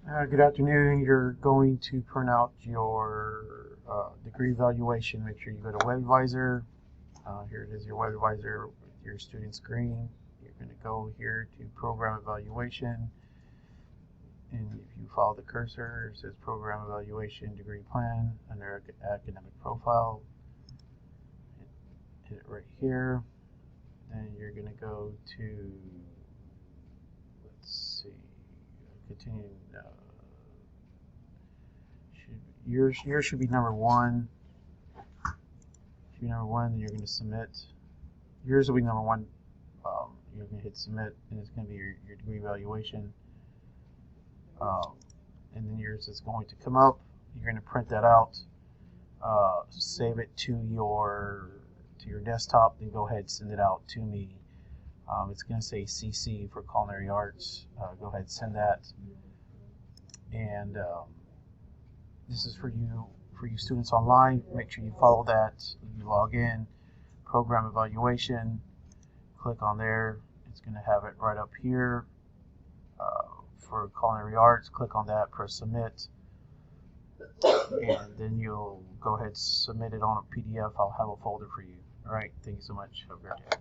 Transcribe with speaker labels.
Speaker 1: Good afternoon. You're going to print out your degree evaluation. Make sure you go to WebAdvisor. Here it is, your WebAdvisor with your student screen. You're going to go here to Program Evaluation. And if you follow the cursor, it says Program Evaluation Degree Plan under Academic Profile. Hit it right here. Then you're going to go to, let's see, continue. Yours should be number one. Should be number one, then you're going to submit. Yours will be number one. You're going to hit submit, and it's going to be your degree evaluation. And then yours is going to come up. You're going to print that out, save it to your desktop, then go ahead and send it out to me. It's going to say CC for Culinary Arts. Go ahead and send that. And this is for you students online. Make sure you follow that. You log in, Program Evaluation, click on there. It's going to have it right up here for Culinary Arts. Click on that, press Submit, and then you'll go ahead and submit it on a PDF. I'll have a folder for you. All right, thank you so much. Have a great day.